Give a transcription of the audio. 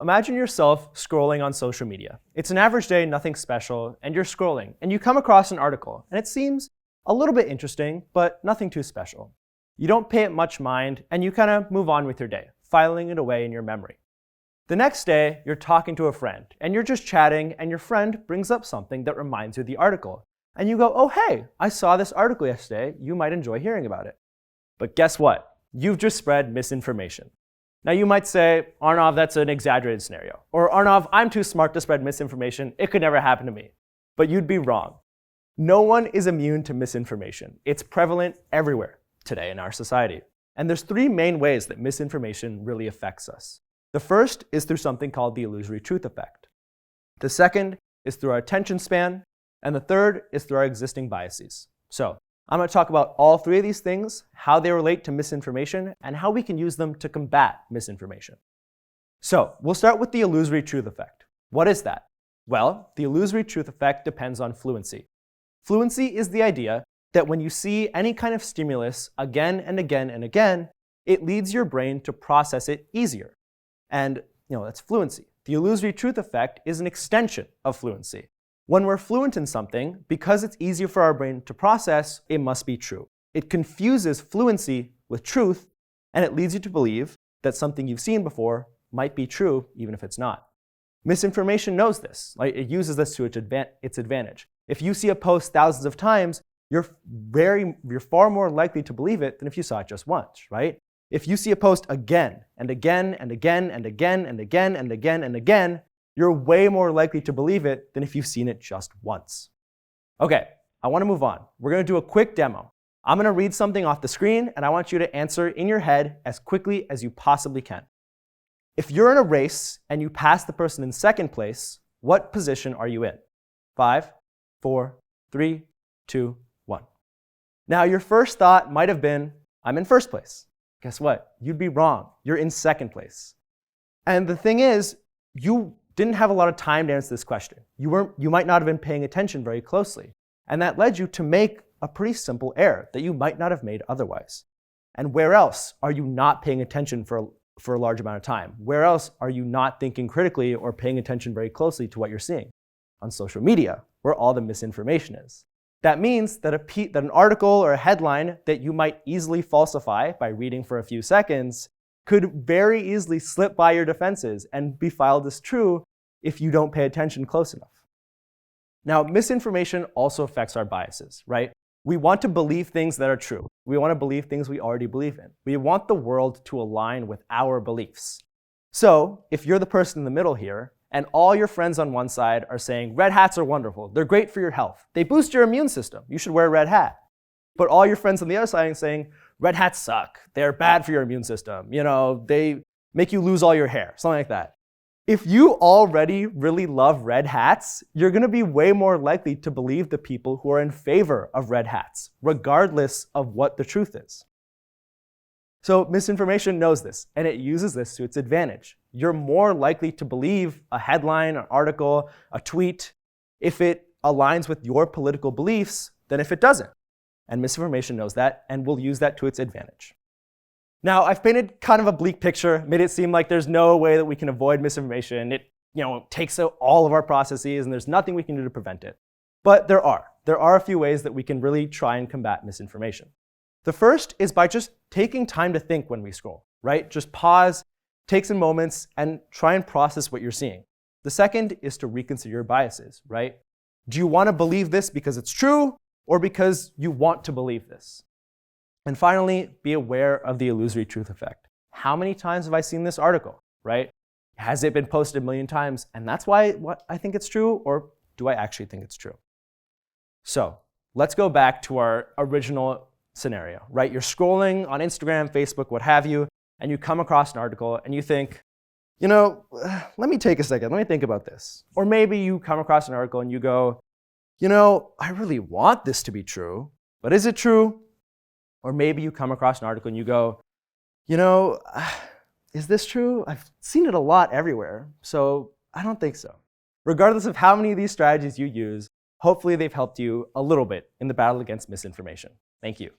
Imagine yourself scrolling on social media. It's an average day, nothing special, and you're scrolling, and you come across an article, and it seems a little bit interesting, but nothing too special. You don't pay it much mind, and you kind of move on with your day, filing it away in your memory. The next day, you're talking to a friend, and you're just chatting, and your friend brings up something that reminds you of the article. And you go, oh hey, I saw this article yesterday, you might enjoy hearing about it. But guess what? You've just spread misinformation. Now you might say, Arnav, that's an exaggerated scenario. Or Arnav, I'm too smart to spread misinformation, it could never happen to me. But you'd be wrong. No one is immune to misinformation. It's prevalent everywhere today in our society. And there's three main ways that misinformation really affects us. The first is through something called the illusory truth effect. The second is through our attention span. And the third is through our existing biases. So I'm going to talk about all three of these things, how they relate to misinformation, and how we can use them to combat misinformation. So we'll start with the illusory truth effect. What is that? Well, the illusory truth effect depends on fluency. Fluency is the idea that when you see any kind of stimulus again and again and again, it leads your brain to process it easier. And that's fluency. The illusory truth effect is an extension of fluency. When we're fluent in something, because it's easier for our brain to process, it must be true. It confuses fluency with truth, and it leads you to believe that something you've seen before might be true, even if it's not. Misinformation knows this. It uses this to its advantage. If you see a post thousands of times, you're far more likely to believe it than if you saw it just once, right? If you see a post again and again and again and again and again and again and again, you're way more likely to believe it than if you've seen it just once. Okay, I want to move on. We're going to do a quick demo. I'm going to read something off the screen, and I want you to answer in your head as quickly as you possibly can. If you're in a race and you pass the person in second place, what position are you in? 5, 4, 3, 2, 1. Now, your first thought might have been, I'm in first place. Guess what? You'd be wrong. You're in second place. And the thing is, you didn't have a lot of time to answer this question. You might not have been paying attention very closely. And that led you to make a pretty simple error that you might not have made otherwise. And where else are you not paying attention for a large amount of time? Where else are you not thinking critically or paying attention very closely to what you're seeing? On social media, where all the misinformation is. That means that an article or a headline that you might easily falsify by reading for a few seconds could very easily slip by your defenses and be filed as true if you don't pay attention close enough. Now, misinformation also affects our biases, right? We want to believe things that are true. We want to believe things we already believe in. We want the world to align with our beliefs. So, if you're the person in the middle here, and all your friends on one side are saying, red hats are wonderful, they're great for your health, they boost your immune system, you should wear a red hat. But all your friends on the other side are saying, red hats suck, they're bad for your immune system, they make you lose all your hair, something like that. If you already really love red hats, you're going to be way more likely to believe the people who are in favor of red hats, regardless of what the truth is. So misinformation knows this, and it uses this to its advantage. You're more likely to believe a headline, an article, a tweet, if it aligns with your political beliefs than if it doesn't. And misinformation knows that and will use that to its advantage. Now, I've painted kind of a bleak picture, made it seem like there's no way that we can avoid misinformation. It takes out all of our processes, and there's nothing we can do to prevent it. But there are a few ways that we can really try and combat misinformation. The first is by just taking time to think when we scroll, right? Just pause, take some moments, and try and process what you're seeing. The second is to reconsider your biases, right? Do you want to believe this because it's true, or because you want to believe this? And finally, be aware of the illusory truth effect. How many times have I seen this article, right? Has it been posted a million times, and that's why I think it's true, or do I actually think it's true? So let's go back to our original scenario, right? You're scrolling on Instagram, Facebook, what have you, and you come across an article and you think, let me take a second, let me think about this. Or maybe you come across an article and you go, I really want this to be true, but is it true? Or maybe you come across an article and you go, is this true? I've seen it a lot everywhere, so I don't think so. Regardless of how many of these strategies you use, hopefully they've helped you a little bit in the battle against misinformation. Thank you.